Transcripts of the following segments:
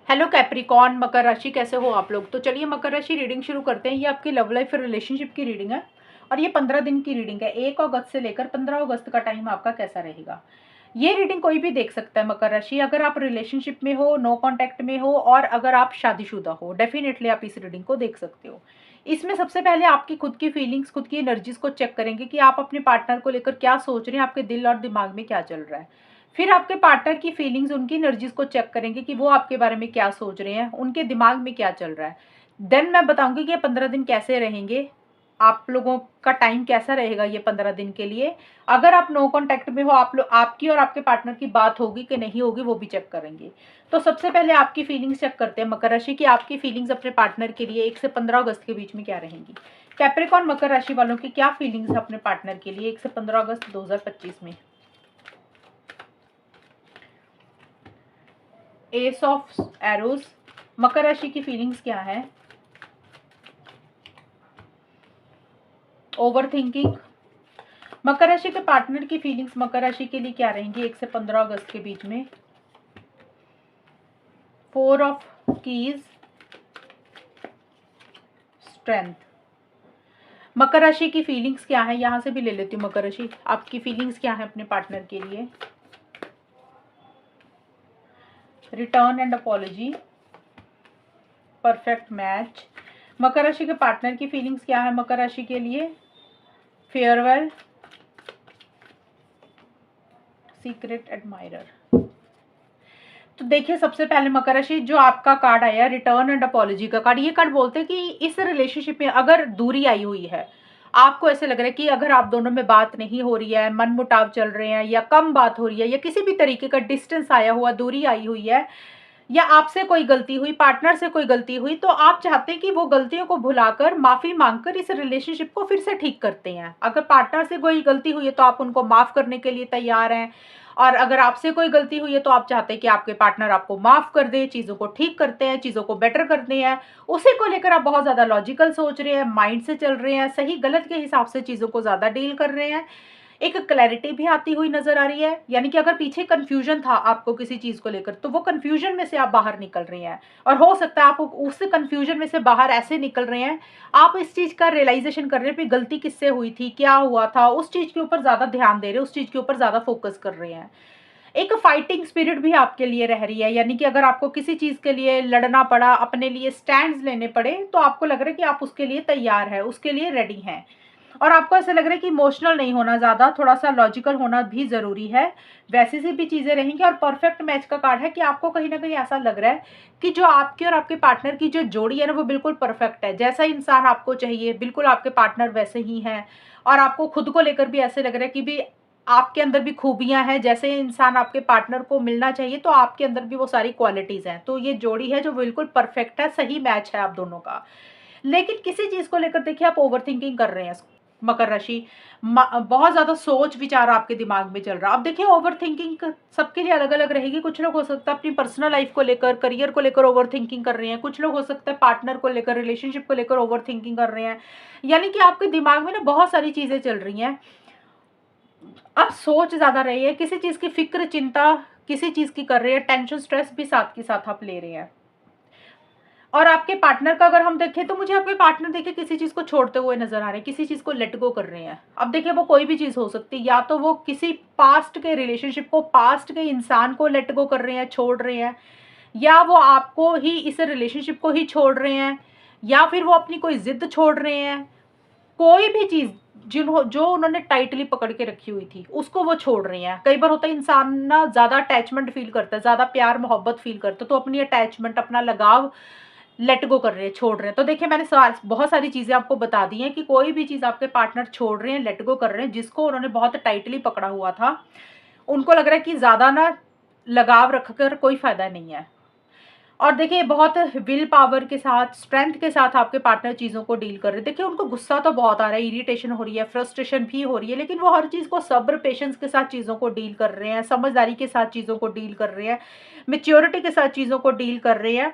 Hello Capricorn, मकर राशि, कैसे हो आप लोग। तो चलिए मकर राशि रीडिंग शुरू करते हैं। ये आपकी लव लाइफ और रिलेशनशिप की रीडिंग है और ये 15 दिन की रीडिंग है। 1 अगस्त से लेकर 15 अगस्त का टाइम आपका कैसा रहेगा। ये रीडिंग कोई भी देख सकता है मकर राशि। अगर आप रिलेशनशिप में हो, नो कॉन्टैक्ट में हो और अगर आप शादीशुदा हो, डेफिनेटली आप इस रीडिंग को देख सकते हो। इसमें सबसे पहले आपकी खुद की फीलिंग्स, खुद की एनर्जीज को चेक करेंगे कि आप अपने पार्टनर को लेकर क्या सोच रहे हैं, आपके दिल और दिमाग में क्या चल रहा है। फिर आपके पार्टनर की फीलिंग्स, उनकी एनर्जीज को चेक करेंगे कि वो आपके बारे में क्या सोच रहे हैं, उनके दिमाग में क्या चल रहा है। देन मैं बताऊंगी कि ये 15 दिन कैसे रहेंगे, आप लोगों का टाइम कैसा रहेगा ये 15 दिन के लिए। अगर आप नो कांटेक्ट में हो, आप लोग, आपकी और आपके पार्टनर की बात होगी कि नहीं होगी वो भी चेक करेंगे। तो सबसे पहले आपकी फीलिंग्स चेक करते हैं मकर राशि की। आपकी फीलिंग्स अपने पार्टनर के लिए 1 से 15 अगस्त के बीच में क्या रहेंगी। कैप्रिकॉर्न मकर राशि वालों की क्या फीलिंग्स है अपने पार्टनर के लिए 1 से 15 अगस्त 2025 में। एस ऑफ एरोज, मकर राशि की फीलिंग्स क्या है। ओवर थिंकिंग, मकर राशि के पार्टनर की फीलिंग्स मकर राशि के लिए क्या रहेंगी 1 से 15 अगस्त के बीच में। 4 ऑफ कीज, स्ट्रेंथ, मकर राशि की फीलिंग्स क्या है। यहां से भी ले लेती हूँ मकर राशि, आपकी फीलिंग्स क्या है अपने पार्टनर के लिए। Return and apology, perfect match, मकर राशि के पार्टनर की फीलिंग्स क्या है मकर राशि के लिए। Farewell, secret admirer. तो देखिए सबसे पहले मकर राशि, जो आपका कार्ड आया रिटर्न एंड अपॉलजी का कार्ड, ये कार्ड बोलते हैं कि इस रिलेशनशिप में अगर दूरी आई हुई है, आपको ऐसे लग रहा है कि अगर आप दोनों में बात नहीं हो रही है, मन मुटाव चल रहे हैं या कम बात हो रही है या किसी भी तरीके का डिस्टेंस आया हुआ, दूरी आई हुई है या आपसे कोई गलती हुई, पार्टनर से कोई गलती हुई, तो आप चाहते हैं कि वो गलतियों को भुलाकर, माफी मांगकर इस रिलेशनशिप को फिर से ठीक करते हैं। अगर पार्टनर से कोई गलती हुई है तो आप उनको माफ करने के लिए तैयार हैं, और अगर आपसे कोई गलती हुई है तो आप चाहते हैं कि आपके पार्टनर आपको माफ कर दे, चीजों को ठीक करते हैं, चीजों को बेटर करते हैं। उसी को लेकर आप बहुत ज्यादा लॉजिकल सोच रहे हैं, माइंड से चल रहे हैं, सही गलत के हिसाब से चीजों को ज्यादा डील कर रहे हैं। एक क्लैरिटी भी आती हुई नजर आ रही है, यानी कि अगर पीछे कंफ्यूजन था आपको किसी चीज को लेकर, तो वो कंफ्यूजन में से आप बाहर निकल रहे हैं। और हो सकता है आप उस कंफ्यूजन में से बाहर ऐसे निकल रहे हैं, आप इस चीज का रियलाइजेशन कर रहे हैं कि गलती किससे हुई थी, क्या हुआ था, उस चीज के ऊपर ज्यादा ध्यान दे रहे हैं, उस चीज के ऊपर ज्यादा फोकस कर रहे हैं। एक फाइटिंग स्पिरिट भी आपके लिए रह रही है, यानी कि अगर आपको किसी चीज के लिए लड़ना पड़ा, अपने लिए स्टैंड्स लेने पड़े, तो आपको लग रहा है कि आप उसके लिए तैयार है, उसके लिए रेडी हैं। और आपको ऐसा लग रहा है कि इमोशनल नहीं होना, ज्यादा थोड़ा सा लॉजिकल होना भी जरूरी है। वैसी सी भी चीजें रहेंगी। और परफेक्ट मैच का कार्ड है कि आपको कहीं ना कहीं ऐसा लग रहा है कि जो आपके और आपके पार्टनर की जो जोड़ी है ना, वो बिल्कुल परफेक्ट है। जैसा इंसान आपको चाहिए बिल्कुल आपके पार्टनर वैसे ही हैं। और आपको खुद को लेकर भी ऐसे लग रहा है कि भी आपके अंदर भी खूबियां हैं, जैसे इंसान आपके पार्टनर को मिलना चाहिए तो आपके अंदर भी वो सारी क्वालिटीज हैं। तो ये जोड़ी है जो बिल्कुल परफेक्ट है, सही मैच है आप दोनों का। लेकिन किसी चीज को लेकर देखिए आप ओवर थिंकिंग कर रहे हैं मकर राशि। बहुत ज्यादा सोच विचार आपके दिमाग में चल रहा है। अब देखिए ओवर थिंकिंग सबके लिए अलग अलग रहेगी। कुछ लोग हो सकता है अपनी पर्सनल लाइफ को लेकर, करियर को लेकर ओवर थिंकिंग कर रहे हैं, कुछ लोग हो सकता है पार्टनर को लेकर, रिलेशनशिप को लेकर ओवर थिंकिंग कर रहे हैं। यानी कि आपके दिमाग में ना बहुत सारी चीजें चल रही हैं। अब सोच ज्यादा रही है, किसी चीज की फिक्र, चिंता किसी चीज की कर रहे हैं, टेंशन स्ट्रेस भी साथ के साथ आप ले रहे हैं। और आपके पार्टनर का अगर हम देखें तो मुझे आपके पार्टनर देखिए किसी चीज को छोड़ते हुए नजर आ रहे हैं, किसी चीज को लेट गो कर रहे हैं। अब देखिए वो कोई भी चीज हो सकती है, या तो वो किसी पास्ट के रिलेशनशिप को, पास्ट के इंसान को लेट गो कर रहे हैं, छोड़ रहे हैं, या वो आपको ही, इस रिलेशनशिप को ही छोड़ रहे हैं, या फिर वो अपनी कोई जिद छोड़ रहे हैं। कोई भी चीज जो उन्होंने टाइटली पकड़ के रखी हुई थी उसको वो छोड़ रही हैं। कई बार होता है इंसान ना ज्यादा अटैचमेंट फील करता है, ज्यादा प्यार मोहब्बत फील करता है, तो अपनी अटैचमेंट, अपना लगाव लेट गो कर रहे हैं, छोड़ रहे हैं। तो देखिए मैंने बहुत सारी चीजें आपको बता दी हैं कि कोई भी चीज आपके पार्टनर छोड़ रहे हैं, लेट गो कर रहे हैं, जिसको उन्होंने बहुत टाइटली पकड़ा हुआ था, उनको लग रहा है कि ज्यादा ना लगाव रखकर कोई फायदा नहीं है। और देखिए बहुत विल पावर के साथ, स्ट्रेंथ के साथ आपके पार्टनर चीज़ों को डील कर रहे हैं। देखिए उनको गुस्सा तो बहुत आ रहा है, इरिटेशन हो रही है, फ्रस्ट्रेशन भी हो रही है, लेकिन वो हर चीज़ को सब्र, पेशेंस के साथ चीज़ों को डील कर रहे हैं, समझदारी के साथ चीज़ों को डील कर रहे हैं, मेच्योरिटी के साथ चीज़ों को डील कर रहे हैं।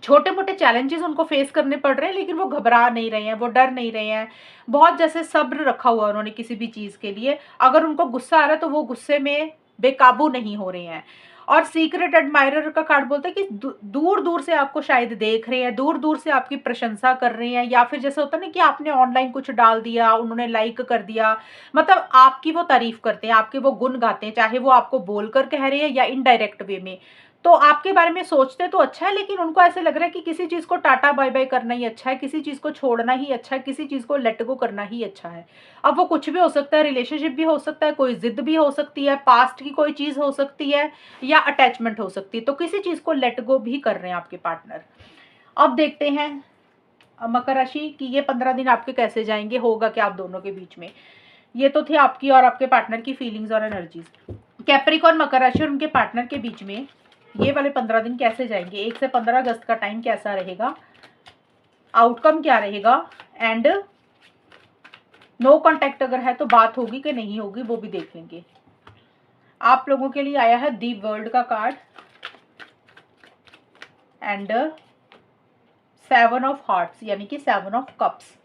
छोटे मोटे चैलेंजेस उनको फेस करने पड़ रहे हैं, लेकिन वो घबरा नहीं रहे हैं, वो डर नहीं रहे हैं। बहुत जैसे सब्र रखा हुआ उन्होंने किसी भी चीज़ के लिए। अगर उनको गुस्सा आ रहा है तो वो गुस्से में बेकाबू नहीं हो रहे हैं। और सीक्रेट एडमायरर का कार्ड बोलता है कि दूर दूर से आपको शायद देख रहे हैं, दूर दूर से आपकी प्रशंसा कर रहे हैं, या फिर जैसे होता है ना कि आपने ऑनलाइन कुछ डाल दिया, उन्होंने लाइक कर दिया, मतलब आपकी वो तारीफ करते हैं, आपके वो गुण गाते हैं, चाहे वो आपको बोलकर कह रहे हैं या इनडायरेक्ट वे में। तो आपके बारे में सोचते तो अच्छा है, लेकिन उनको ऐसे लग रहा है कि किसी चीज़ को टाटा बाय बाय करना ही अच्छा है, किसी चीज़ को छोड़ना ही अच्छा है, किसी चीज़ को लेट गो करना ही अच्छा है। अब वो कुछ भी हो सकता है, रिलेशनशिप भी हो सकता है, कोई जिद भी हो सकती है, पास्ट की कोई चीज़ हो सकती है, या अटैचमेंट हो सकती है। तो किसी चीज़ को लेट गो भी कर रहे हैं आपके पार्टनर। अब देखते हैं मकर राशि कि ये 15 दिन आपके कैसे जाएंगे, होगा क्या आप दोनों के बीच में। ये तो थे आपकी और आपके पार्टनर की फीलिंग्स और एनर्जीज। कैप्रिकॉर्न, मकर राशि और उनके पार्टनर के बीच में ये वाले 15 दिन कैसे जाएंगे, 1 से 15 अगस्त का टाइम कैसा रहेगा, आउटकम क्या रहेगा, एंड नो कांटेक्ट अगर है तो बात होगी कि नहीं होगी वो भी देख लेंगे। आप लोगों के लिए आया है दी वर्ल्ड का कार्ड एंड 7 ऑफ हार्ट्स, यानी कि 7 ऑफ कप्स।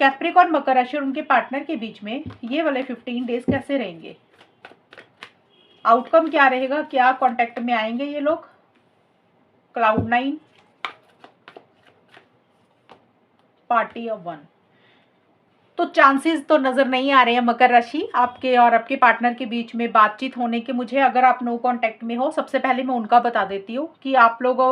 कैप्रिकॉर्न, मकर राशि और उनके पार्टनर के बीच में ये वाले 15 डेज कैसे रहेंगे, आउटकम क्या रहेगा, क्या कांटेक्ट में आएंगे ये लोग, क्लाउड 9, पार्टी ऑफ 1। तो चांसेस तो नज़र नहीं आ रहे हैं मकर राशि आपके और आपके पार्टनर के बीच में बातचीत होने के मुझे। अगर आप नो कांटेक्ट में हो, सबसे पहले मैं उनका बता देती हूँ कि आप लोग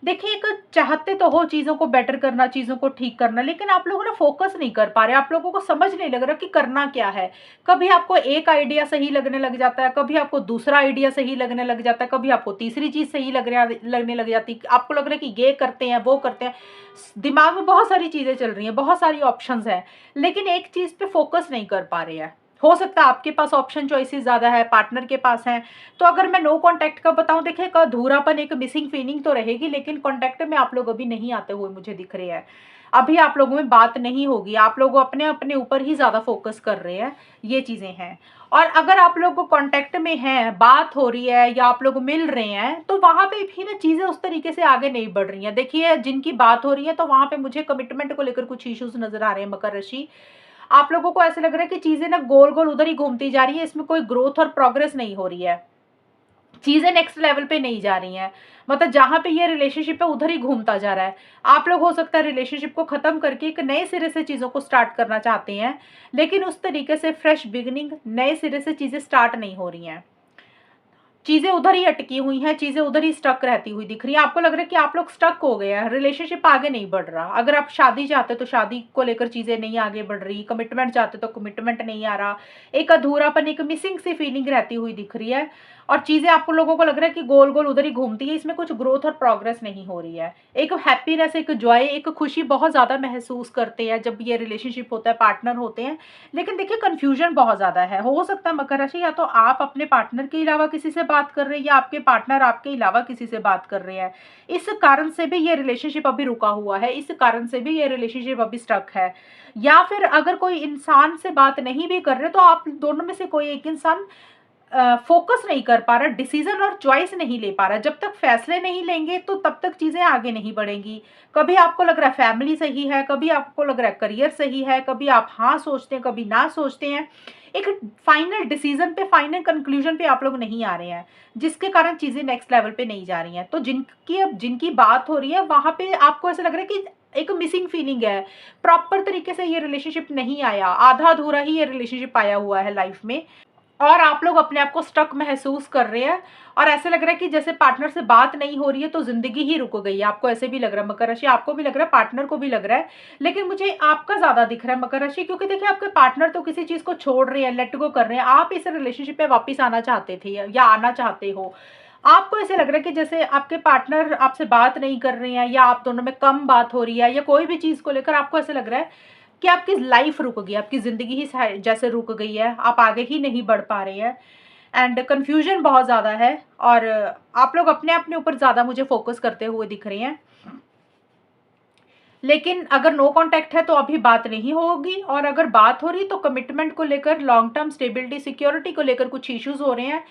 देखिए, एक चाहते तो हो चीज़ों को बेटर करना, चीज़ों को ठीक करना, लेकिन आप लोग ना फोकस नहीं कर पा रहे, आप लोगों को समझ नहीं लग रहा कि करना क्या है। कभी आपको एक आइडिया सही लगने लग जाता है, कभी आपको दूसरा आइडिया सही लगने लग जाता है, कभी आपको तीसरी चीज़ सही लगने लग जाती है, आपको लग रहा है कि ये करते हैं वो करते हैं, दिमाग में बहुत सारी चीज़ें चल रही हैं, बहुत सारी ऑप्शंस हैं, लेकिन एक चीज़ पे फोकस नहीं कर पा रहे हैं। हो सकता है आपके पास ऑप्शन चॉइसेस ज़्यादा है, पार्टनर के पास हैं। तो अगर मैं नो कांटेक्ट का बताऊं, देखिए एक अधूरापन, एक मिसिंग फीलिंग तो रहेगी, लेकिन कांटेक्ट में आप लोग अभी नहीं आते हुए मुझे दिख रहे हैं। अभी आप लोगों में बात नहीं होगी, आप लोग अपने अपने ऊपर ही ज़्यादा फोकस कर रहे हैं, ये चीज़ें हैं। और अगर आप लोग कांटेक्ट में हैं, बात हो रही है या आप लोग मिल रहे हैं, तो वहाँ पे भी ना चीज़ें उस तरीके से आगे नहीं बढ़ रही हैं। देखिए, जिनकी बात हो रही है तो वहाँ पे मुझे कमिटमेंट को लेकर कुछ इश्यूज नजर आ रहे हैं मकर राशि। आप लोगों को ऐसे लग रहा है कि चीजें ना गोल गोल उधर ही घूमती जा रही है, इसमें कोई ग्रोथ और प्रोग्रेस नहीं हो रही है, चीजें नेक्स्ट लेवल पे नहीं जा रही हैं। मतलब जहां पे ये रिलेशनशिप है उधर ही घूमता जा रहा है। आप लोग हो सकता है रिलेशनशिप को खत्म करके एक नए सिरे से चीजों को स्टार्ट करना चाहते हैं, लेकिन उस तरीके से फ्रेश बिगिनिंग, नए सिरे से चीजें स्टार्ट नहीं हो रही हैं, चीजें उधर ही अटकी हुई हैं, चीजें उधर ही स्टक रहती हुई दिख रही है। आपको लग रहा है कि आप लोग स्टक हो गए हैं, रिलेशनशिप आगे नहीं बढ़ रहा। अगर आप शादी चाहते तो शादी को लेकर चीजें नहीं आगे बढ़ रही, कमिटमेंट चाहते तो कमिटमेंट नहीं आ रहा, एक अधूरापन, एक मिसिंग सी फीलिंग रहती हुई दिख रही है, और चीजें आपको लोगों को लग रहा है कि गोल गोल उधर ही घूमती है, इसमें कुछ ग्रोथ और प्रोग्रेस नहीं हो रही है। एक हैप्पीनेस, एक जॉय, एक खुशी बहुत ज्यादा महसूस करते हैं जब ये रिलेशनशिप होता है, पार्टनर होते हैं, लेकिन देखिए कंफ्यूजन बहुत ज्यादा है। हो सकता है मकर राशि या तो आप अपने पार्टनर के अलावा किसी से बात कर रहे हैं, या आपके पार्टनर आपके अलावा किसी से बात कर रहे हैं। इस कारण से भी ये रिलेशनशिप अभी रुका हुआ है, इस कारण से भी ये रिलेशनशिप अभी स्टक है। या फिर अगर कोई इंसान से बात नहीं भी कर रहे तो आप दोनों में से कोई एक इंसान फोकस नहीं कर पा रहा, डिसीजन और चॉइस नहीं ले पा रहा। जब तक फैसले नहीं लेंगे तो तब तक चीजें आगे नहीं बढ़ेंगी। कभी आपको लग रहा है फैमिली सही है, कभी आपको लग रहा है करियर सही है, कभी आप हाँ सोचते हैं, कभी ना सोचते हैं। एक फाइनल डिसीजन पे, फाइनल कंक्लूजन पे आप लोग नहीं आ रहे हैं, जिसके कारण चीजें नेक्स्ट लेवल पे नहीं जा रही हैं। तो जिनकी बात हो रही है वहां पे आपको ऐसा लग रहा है कि एक मिसिंग फीलिंग है, प्रॉपर तरीके से ये रिलेशनशिप नहीं आया, आधा अधूरा ही ये रिलेशनशिप आया हुआ है लाइफ में, और आप लोग अपने आप को स्टक महसूस कर रहे हैं। और ऐसे लग रहा है कि जैसे पार्टनर से बात नहीं हो रही है तो जिंदगी ही रुक गई है। आपको ऐसे भी लग रहा है मकर राशि, आपको भी लग रहा है, पार्टनर को भी लग रहा है, लेकिन मुझे आपका ज्यादा दिख रहा है मकर राशि, क्योंकि देखिए आपके पार्टनर तो किसी चीज को छोड़ रहे हैं, लेट गो कर रहे हैं, आप इस रिलेशनशिप में वापिस आना चाहते थे या आना चाहते हो। आपको ऐसे लग रहा है कि जैसे आपके पार्टनर आपसे बात नहीं कर रहे हैं, या आप दोनों में कम बात हो रही है, या कोई भी चीज को लेकर आपको ऐसे लग रहा है कि आपकी लाइफ रुक गई, आपकी जिंदगी ही जैसे रुक गई है, आप आगे ही नहीं बढ़ पा रहे हैं, एंड कंफ्यूजन बहुत ज़्यादा है, और आप लोग अपने अपने ऊपर ज़्यादा मुझे फोकस करते हुए दिख रहे हैं। लेकिन अगर नो कांटेक्ट है तो अभी बात नहीं होगी, और अगर बात हो रही तो कमिटमेंट को लेकर, लॉन्ग टर्म स्टेबिलिटी, सिक्योरिटी को लेकर कुछ इश्यूज हो रहे हैं।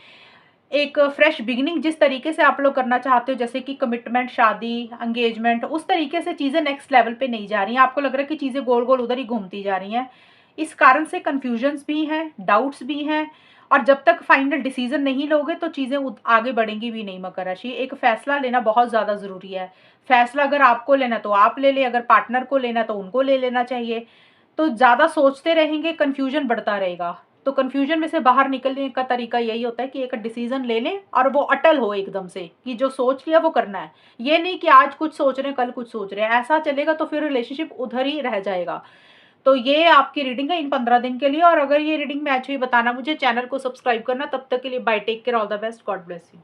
एक फ्रेश बिगिनिंग जिस तरीके से आप लोग करना चाहते हो, जैसे कि कमिटमेंट, शादी, एंगेजमेंट, उस तरीके से चीज़ें नेक्स्ट लेवल पे नहीं जा रही हैं। आपको लग रहा है कि चीज़ें गोल गोल उधर ही घूमती जा रही हैं। इस कारण से कन्फ्यूजन्स भी हैं, डाउट्स भी हैं, और जब तक फाइनल डिसीजन नहीं लोगे तो चीज़ें आगे बढ़ेंगी भी नहीं मकर राशि। एक फैसला लेना बहुत ज़्यादा ज़रूरी है। फैसला अगर आपको लेना तो आप ले लें, अगर पार्टनर को लेना तो उनको ले लेना चाहिए। तो ज़्यादा सोचते रहेंगे, कन्फ्यूजन बढ़ता रहेगा। तो कन्फ्यूजन में से बाहर निकलने का तरीका यही होता है कि एक डिसीजन ले लें और वो अटल हो एकदम से कि जो सोच लिया वो करना है। ये नहीं कि आज कुछ सोच रहे हैं कल कुछ सोच रहे हैं, ऐसा चलेगा तो फिर रिलेशनशिप उधर ही रह जाएगा। तो ये आपकी रीडिंग है इन 15 दिन के लिए, और अगर ये रीडिंग मैच हुई बताना मुझे, चैनल को सब्सक्राइब करना। तब तक के लिए bye, take care, all the best, God bless you.